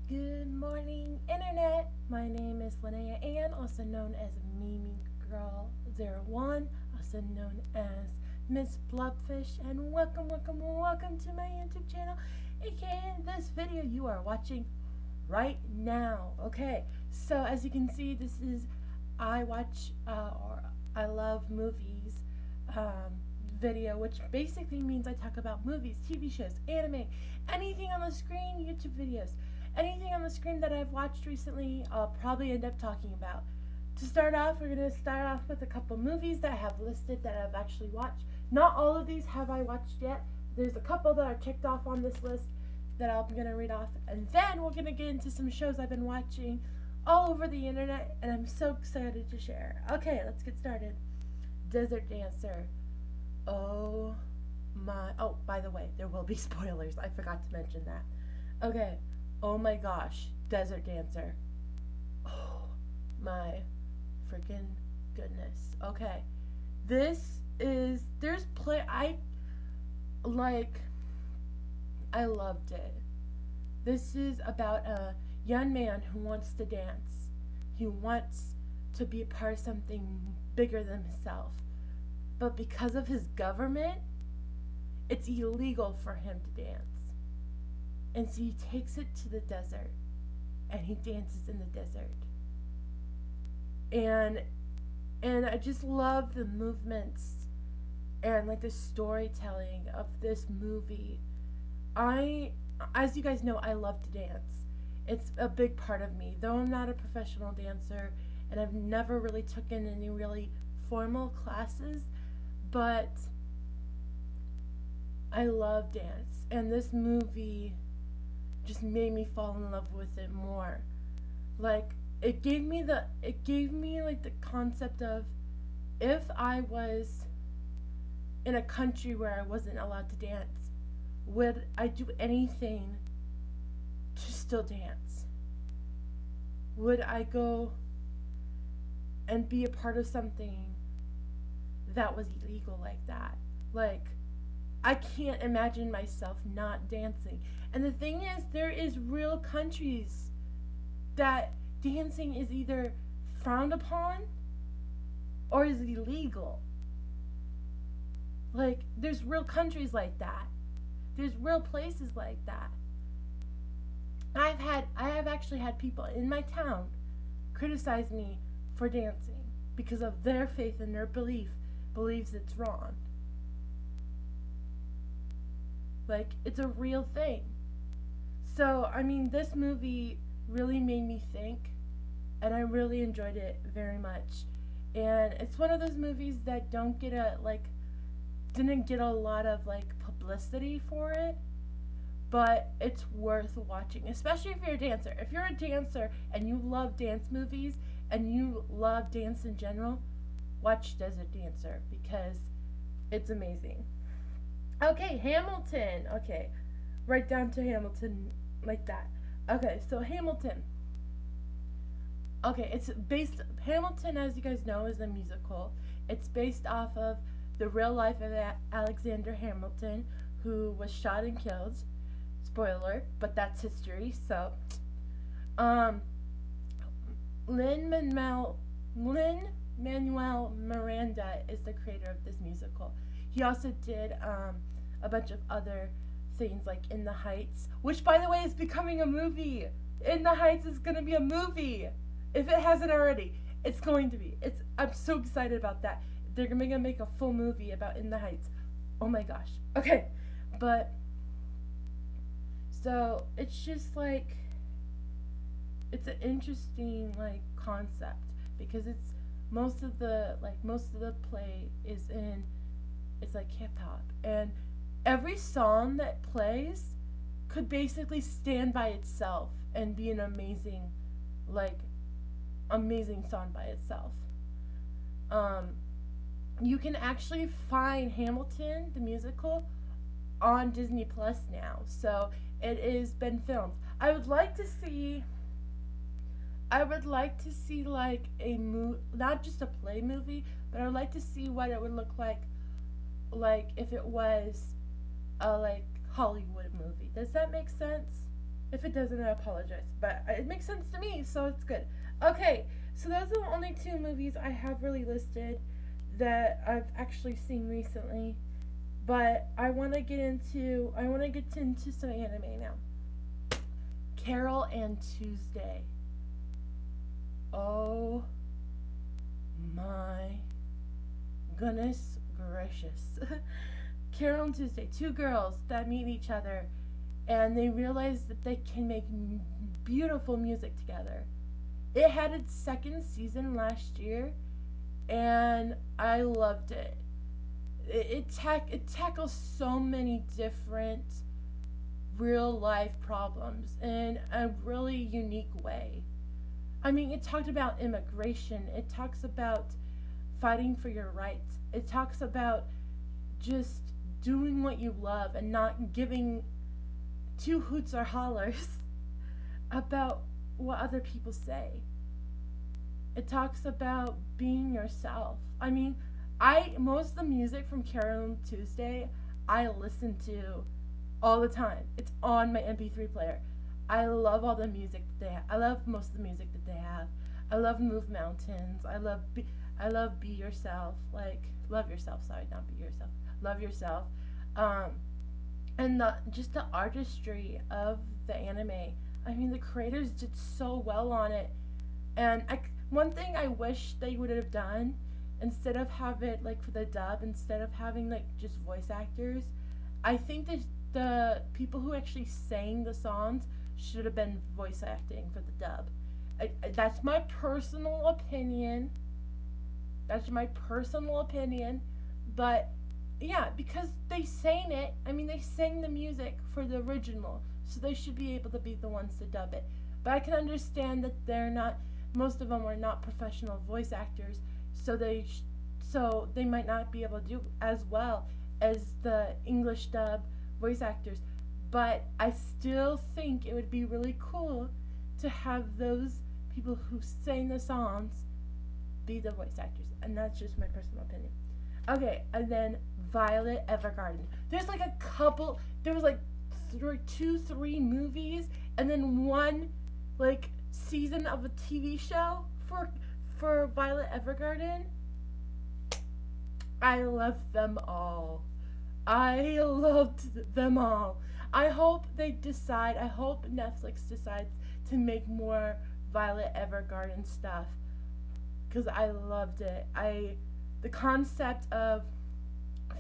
Good morning, Internet. My name is Linnea Ann, also known as Mimi Girl 01, also known as Miss Blobfish, and welcome to my YouTube channel, aka this video you are watching right now. Okay, so as you can see, this is I watch or I love movies video, which basically means I talk about movies, TV shows, anime, anything on the screen, YouTube videos. Anything on the screen that I've watched recently, I'll probably end up talking about. To start off, we're going to start off with a couple movies that I have listed that I've actually watched. Not all of these have I watched yet. There's a couple that are checked off on this list that I'm going to read off. And then we're going to get into some shows I've been watching all over the internet, and I'm so excited to share. Okay, let's get started. Desert Dancer. Oh my. Oh, by the way, there will be spoilers. I forgot to mention that. Okay. Oh my gosh, Desert Dancer. Oh my freaking goodness. Okay. I loved it. This is about a young man who wants to dance. He wants to be a part of something bigger than himself. But because of his government, it's illegal for him to dance. And so he takes it to the desert and he dances in the desert. And I just love the movements and like the storytelling of this movie. As you guys know, I love to dance. It's a big part of me. Though I'm not a professional dancer and I've never really taken any really formal classes, but I love dance. And this movie just made me fall in love with it more. Like it gave me like the concept of, if I was in a country where I wasn't allowed to dance, would I do anything to still dance? Would I go and be a part of something that was illegal like that? Like, I can't imagine myself not dancing. And the thing is, there is real countries that dancing is either frowned upon or is illegal. Like, there's real countries like that. There's real places like that. I have actually had people in my town criticize me for dancing because of their faith and their believes it's wrong. Like, it's a real thing. So, I mean, this movie really made me think, and I really enjoyed it very much. And it's one of those movies that didn't get a lot of publicity for it, but it's worth watching, especially if you're a dancer. If you're a dancer and you love dance movies and you love dance in general, watch Desert Dancer because it's amazing. Okay, Hamilton. Okay, right down to Hamilton like that. Okay, so Hamilton. Okay, Hamilton, as you guys know, is a musical. It's based off of the real life of Alexander Hamilton, who was shot and killed. Spoiler, but that's history. So, Lin-Manuel Miranda is the creator of this musical. He also did a bunch of other things like In the Heights, which, by the way, is becoming a movie. In the Heights is going to be a movie. If it hasn't already, it's going to be. I'm so excited about that. They're going to make a full movie about In the Heights. Oh my gosh. Okay. But, so, it's just it's an interesting concept because most of the play it's like hip hop, and every song that plays could basically stand by itself and be an amazing song by itself. You can actually find Hamilton the musical on Disney Plus now, so it has been filmed. I would like to see not just a play movie, but I would like to see what it would look like if it was a Hollywood movie. Does that make sense? If it doesn't, I apologize. But it makes sense to me, so it's good. Okay, so those are the only two movies I have really listed that I've actually seen recently. But I want to get into some anime now. Carol and Tuesday. Oh my goodness gracious. Carol and Tuesday, two girls that meet each other and they realize that they can make beautiful music together. It had its second season last year and I loved it. It tackles so many different real life problems in a really unique way. I mean, it talked about immigration, it talks about fighting for your rights, it talks about just doing what you love and not giving two hoots or hollers about what other people say. It talks about being yourself. I mean, I most of the music from Carol Tuesday I listen to all the time. It's on my MP3 player. I love all the music that they have. I love most of the music that they have. I love Move Mountains. I love Be Yourself. Like love yourself. Sorry, not be yourself. Love yourself. Um, and just the artistry of the anime. I mean, the creators did so well on it. And one thing I wish they would have done instead of have it like for the dub, instead of having like just voice actors, I think that the people who actually sang the songs should have been voice acting for the dub. That's my personal opinion. That's my personal opinion. But yeah, because they sang it, I mean, they sang the music for the original, so they should be able to be the ones to dub it. But I can understand that they're not, most of them are not professional voice actors, so so they might not be able to do as well as the English dub voice actors. But I still think it would be really cool to have those people who sang the songs be the voice actors, and that's just my personal opinion. Okay, and then Violet Evergarden. There's like a couple. There was like two, three movies, and then one like season of a TV show for Violet Evergarden. I loved them all. I loved them all. I hope I hope Netflix decides to make more Violet Evergarden stuff because I loved it. The concept of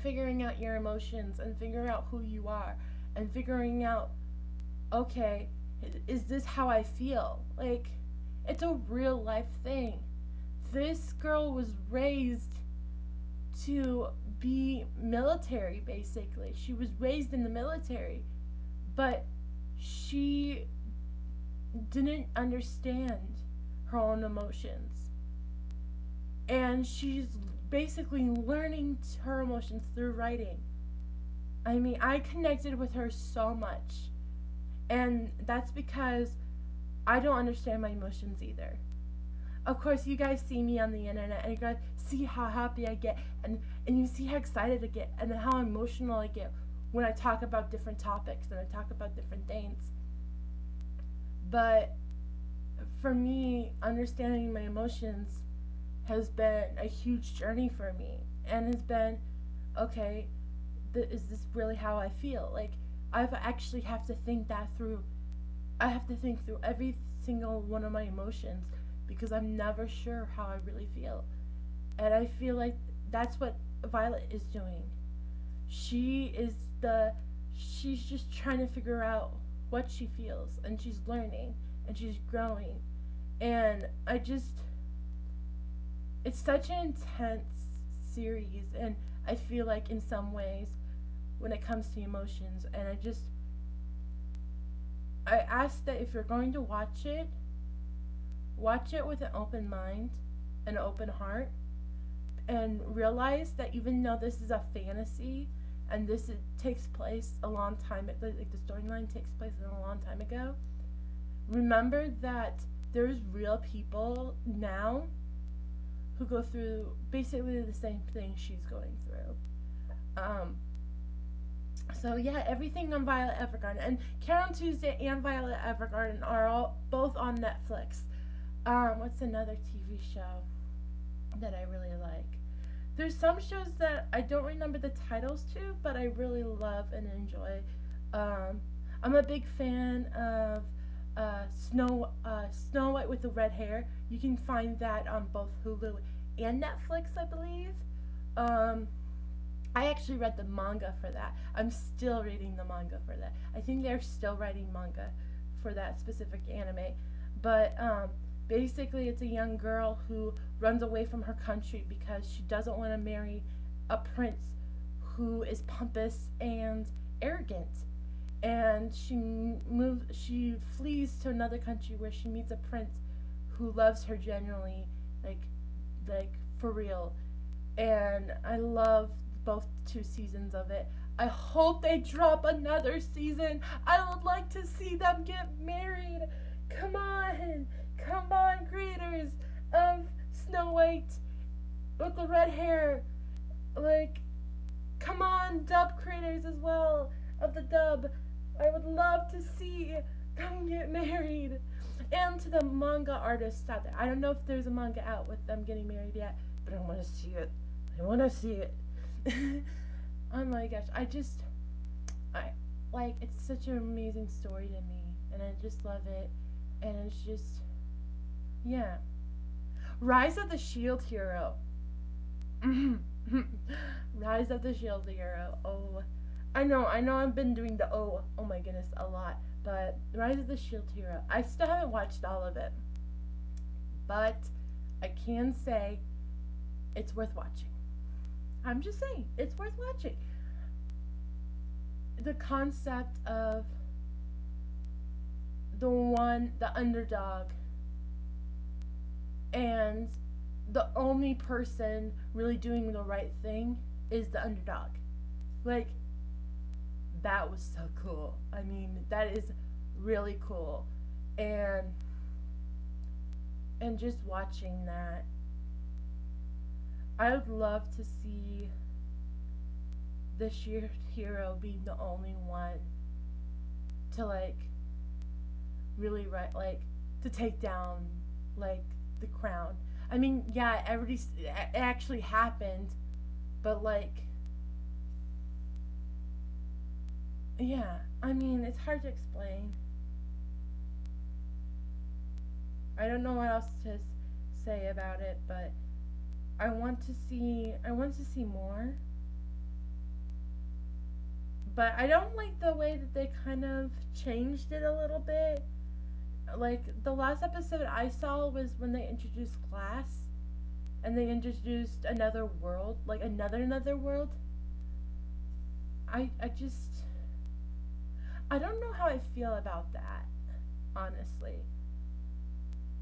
figuring out your emotions and figuring out who you are and figuring out, okay, is this how I feel? Like, it's a real life thing. This girl was raised to be military, basically. She was raised in the military, but she didn't understand her own emotions. And she's basically learning her emotions through writing. I mean, I connected with her so much. And that's because I don't understand my emotions either. Of course, you guys see me on the internet and you guys see how happy I get and you see how excited I get and how emotional I get when I talk about different topics and I talk about different things. But for me, understanding my emotions has been a huge journey for me and has been, okay, is this really how I feel? Like, I actually have to think that through. I have to think through every single one of my emotions because I'm never sure how I really feel. And I feel like that's what Violet is doing. She's just trying to figure out what she feels and she's learning and she's growing. And it's such an intense series and I feel like in some ways when it comes to emotions and I ask that if you're going to watch it with an open mind, an open heart, and realize that even though this is a fantasy and takes place a long time, like the storyline takes place a long time ago, remember that there's real people now who go through basically the same thing she's going through. So yeah, everything on Violet Evergarden and Carol Tuesday and Violet Evergarden are all both on Netflix. What's another TV show that I really like? There's some shows that I don't remember the titles to, but I really love and enjoy. Um, I'm a big fan of Snow White with the red hair. You can find that on both Hulu and Netflix, I believe. Um, I actually read the manga for that. I'm still reading the manga for that. I think they're still writing manga for that specific anime. But basically, it's a young girl who runs away from her country because she doesn't want to marry a prince who is pompous and arrogant. And she flees to another country where she meets a prince who loves her genuinely, like, for real. And I love both two seasons of it. I hope they drop another season. I would like to see them get married. Come on, creators of Snow White with the red hair. Like, come on, dub creators as well of the dub. I would love to see them get married. And to the manga artists out there, I don't know if there's a manga out with them getting married yet, but I want to see it. I want to see it. Oh my gosh, I like, it's such an amazing story to me, and I just love it, and it's just, yeah. Rise of the Shield Hero. Rise of the Shield Hero. Oh, I know, I've been doing the oh my goodness, a lot, but Rise of the Shield Hero, I still haven't watched all of it, but I can say it's worth watching. I'm just saying, it's worth watching. The concept of the underdog, and the only person really doing the right thing is the underdog. Like, that was so cool. I mean, that is really cool. And just watching that, I would love to see the sheer hero being the only one to, like, really to take down, like, the crown. I mean, yeah, it actually happened, but, like, yeah, I mean, it's hard to explain. I don't know what else to say about it, but I want to see more. But I don't like the way that they kind of changed it a little bit. Like, the last episode I saw was when they introduced glass, and they introduced another world, like another world. I just, I don't know how I feel about that, honestly.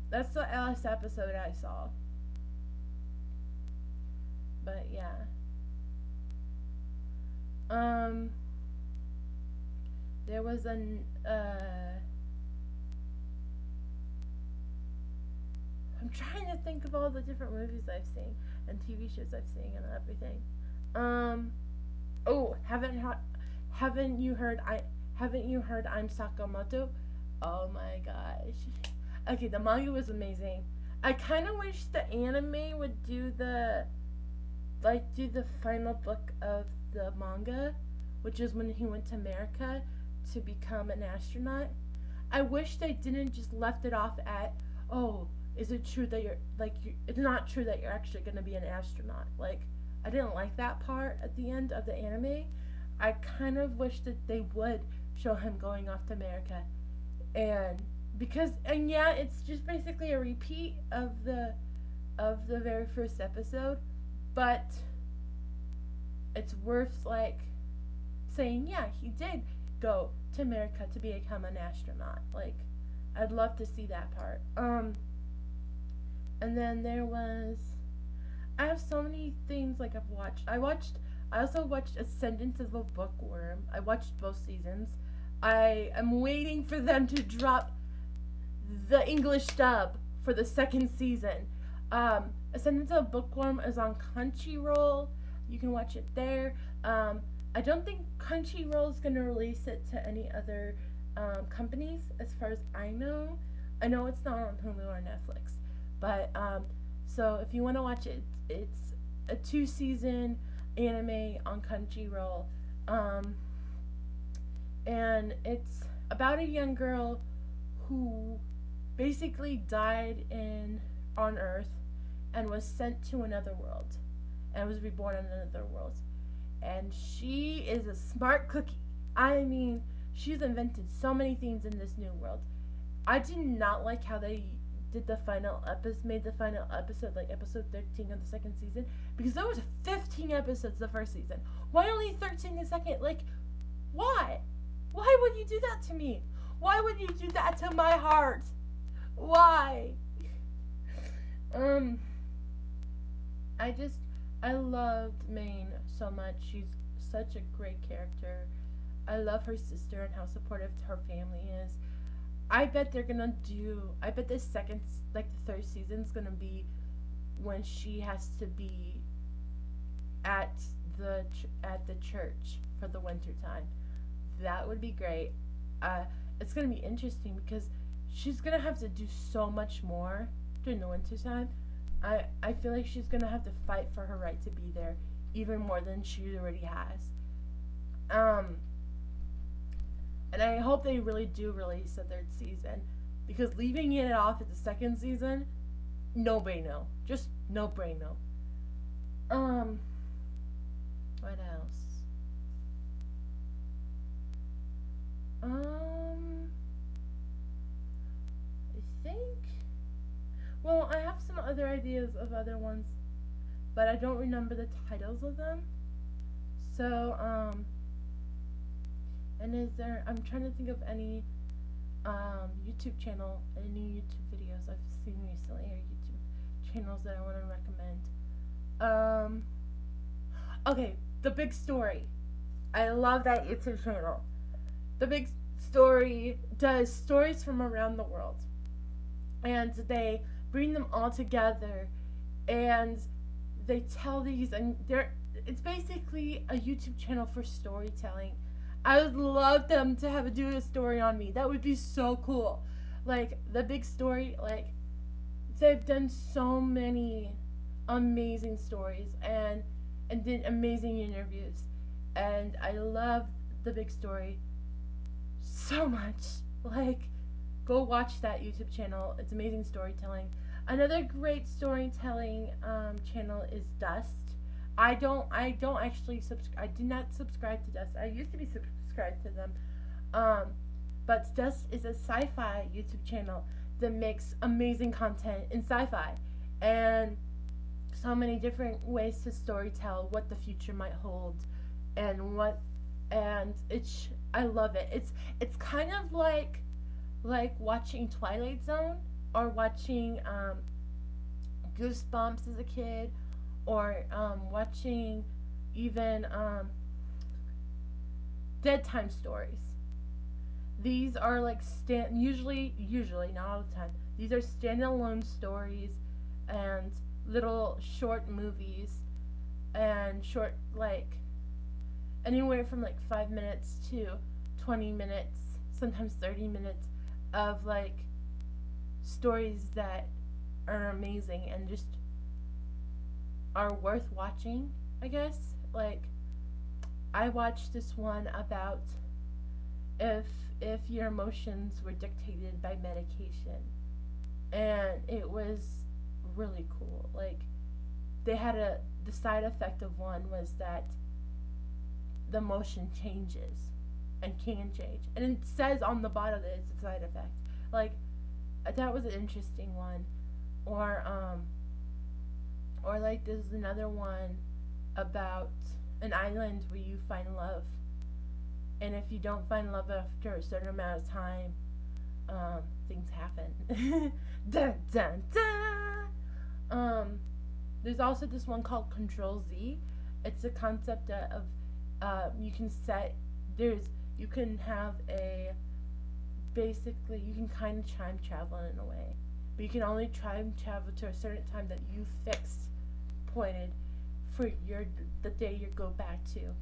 That's the last episode I saw. But yeah. Um there was an I'm trying to think of all the different movies I've seen and TV shows I've seen and everything. Oh, haven't you heard I'm Sakamoto? Oh my gosh. Okay, the manga was amazing. I kind of wish the anime would do the final book of the manga, which is when he went to America to become an astronaut. I wish they didn't just left it off at, oh, is it true that it's not true that you're actually going to be an astronaut. Like, I didn't like that part at the end of the anime. I kind of wish that they would show him going off to America, and yeah, it's just basically a repeat of the very first episode, but it's worth, like, saying, yeah, he did go to America to become an astronaut. Like, I'd love to see that part. And then I have so many things, like, I also watched Ascendance of a Bookworm. I watched both seasons. I am waiting for them to drop the English dub for the second season. Ascendance of a Bookworm is on Crunchyroll. You can watch it there. I don't think Crunchyroll is gonna release it to any other companies, as far as I know. I know it's not on Hulu or Netflix, but so if you want to watch it, it's a 2 season anime on Crunchyroll, um, and it's about a young girl who basically died in on Earth and was sent to another world and was reborn in another world. And she is a smart cookie. I mean, she's invented so many things in this new world. I did not like how they did the final episode, made the final episode like episode 13 of the second season, because there was 15 episodes the first season. Why only 13 the second? Like, why? Why would you do that to me? Why would you do that to my heart? Why? Um, I just I loved Maine so much. She's such a great character. I love her sister and how supportive her family is. I bet they're gonna do. I bet this second, like the third season's gonna be when she has to be at the church for the winter time. That would be great. It's gonna be interesting because she's gonna have to do so much more during the winter time. I feel like she's gonna have to fight for her right to be there even more than she already has. Um, and I hope they really do release a third season, because leaving it off at the second season, no bueno, just no bueno. Um, what else? I think. Well, I have some other ideas of other ones, but I don't remember the titles of them. So, and is there? I'm trying to think of any YouTube channel, any YouTube videos I've seen recently, or YouTube channels that I want to recommend. Okay, The Big Story. I love that YouTube channel. The Big Story does stories from around the world, and they bring them all together, and they tell these, and it's basically a YouTube channel for storytelling. I would love them to do a story on me. That would be so cool. Like The Big Story, like they've done so many amazing stories and did amazing interviews, and I love The Big Story so much. Like, go watch that YouTube channel. It's amazing storytelling. Another great storytelling channel is Dust. I don't actually subscribe. I do not subscribe to Dust. I used to be subscribed to them, but Dust is a sci-fi YouTube channel that makes amazing content in sci-fi, and so many different ways to storytell what the future might hold, and I love it. It's kind of like watching Twilight Zone, or watching Goosebumps as a kid, or watching even Dead Time stories. These are like usually not all the time. These are standalone stories and little short movies, and short, like anywhere from like 5 minutes to 20 minutes, sometimes 30 minutes of like stories that are amazing and just are worth watching, I guess. Like, I watched this one about if your emotions were dictated by medication, and it was really cool. Like, they had the side effect of one was that the emotion changes and can change, and it says on the bottle that it's a side effect. Like, that was an interesting one. Or like there's another one about an island where you find love, and if you don't find love after a certain amount of time, things happen. Dun dun dun. There's also this one called Control Z. It's a concept of you can set you can have basically you can kind of time travel in a way, but you can only time travel to a certain time that you pointed for the day you go back to.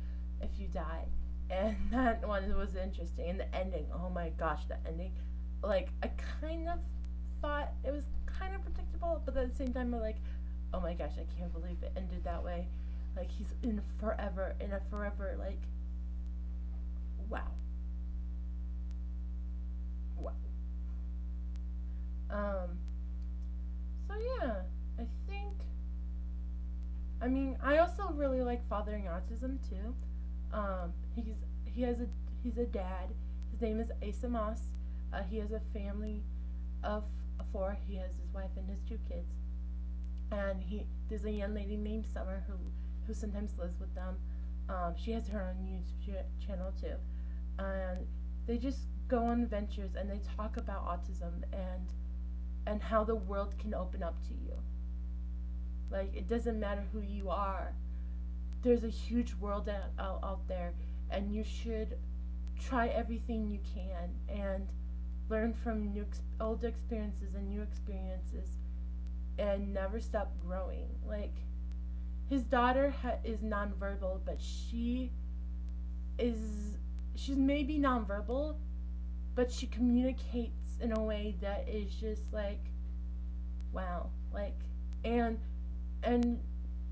if you die. And that one was interesting. And the ending, oh my gosh, the ending. Like, I kind of thought it was kind of predictable, but at the same time, I'm like, oh my gosh, I can't believe it ended that way. Like, he's in a forever, like, wow. Wow. So yeah, I think, I mean, I also really like Fathering Autism too. He's he's a dad. His name is Asa Moss. He has a family of four. He has his wife and his two kids. And there's a young lady named Summer who sometimes lives with them. She has her own YouTube channel too, and they just go on adventures and they talk about autism and how the world can open up to you. Like, it doesn't matter who you are. There's a huge world out there, and you should try everything you can and learn from old experiences and new experiences, and never stop growing. Like, his daughter is nonverbal, but she's maybe nonverbal, but she communicates in a way that is just like, wow. Like, and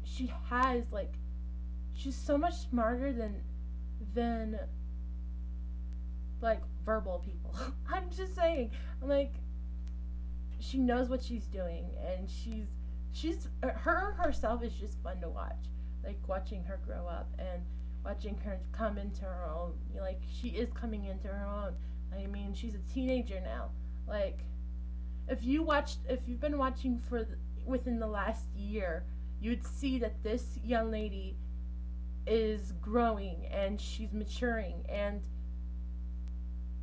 she has, like, she's so much smarter than like verbal people. I'm just saying. I'm like, she knows what she's doing, and she's herself is just fun to watch. Like, watching her grow up and watching her come into her own. Like, she is coming into her own. I mean, she's a teenager now. Like, if you've been watching within the last year, you'd see that this young lady is growing and she's maturing, and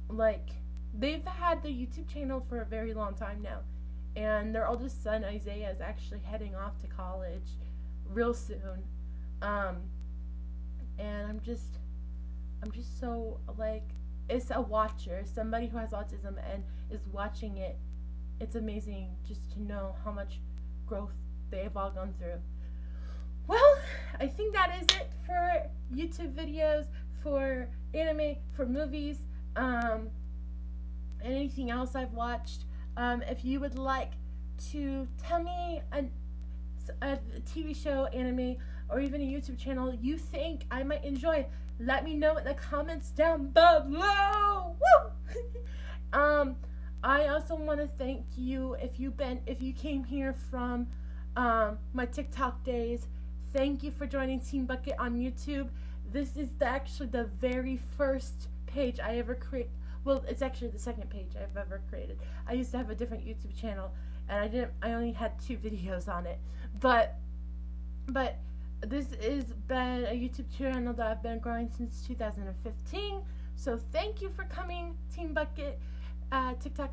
like, they've had the YouTube channel for a very long time now, and their oldest son Isaiah is actually heading off to college real soon, and I'm just so, like, it's a watcher, somebody who has autism and is watching it. It's amazing just to know how much growth they've all gone through. Well, I think that is it for YouTube videos, for anime, for movies, anything else I've watched. If you would like to tell me a TV show, anime, or even a YouTube channel you think I might enjoy, let me know in the comments down below. Woo! I also want to thank you if you came here from my TikTok days. Thank you for joining Team Bucket on YouTube. This is actually the very first page I ever created. Well, it's actually the second page I've ever created. I used to have a different YouTube channel, and I only had 2 videos on it. But this has been a YouTube channel that I've been growing since 2015. So thank you for coming, Team Bucket TikTok,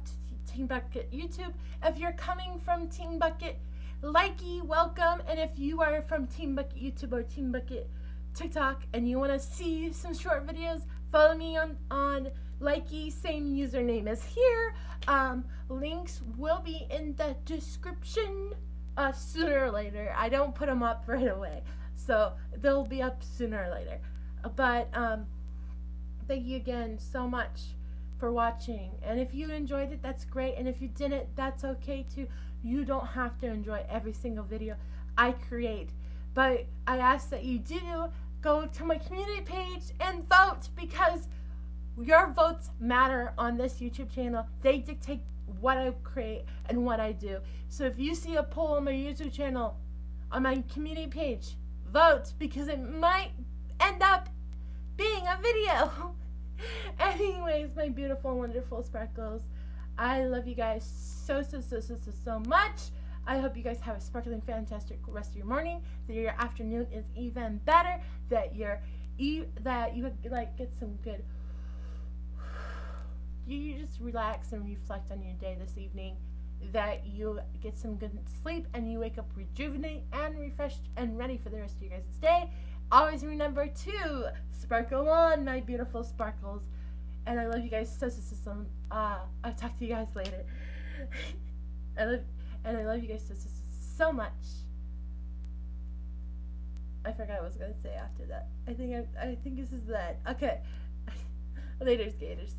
Team Bucket YouTube. If you're coming from Team Bucket Likey, welcome. And if you are from Team Bucket YouTube or Team Bucket TikTok and you want to see some short videos, follow me on Likey, same username as here. Links will be in the description sooner or later. I don't put them up right away, so they'll be up sooner or later. But thank you again so much for watching, and if you enjoyed it, that's great, and if you didn't, that's okay too. You don't have to enjoy every single video I create, but I ask that you do go to my community page and vote, because your votes matter on this YouTube channel. They dictate what I create and what I do. So if you see a poll on my YouTube channel, on my community page, vote, because it might end up being a video. Anyways, my beautiful, wonderful sparkles, I love you guys so much. I hope you guys have a sparkling, fantastic rest of your morning, that your afternoon is even better, that you like get some good, you just relax and reflect on your day this evening, that you get some good sleep and you wake up rejuvenated and refreshed and ready for the rest of your guys' day. Always remember to sparkle on, my beautiful sparkles. And I love you guys so. I'll talk to you guys later. I love you guys so much. I forgot what I was gonna say after that. I think this is that. Okay. Later, skaters.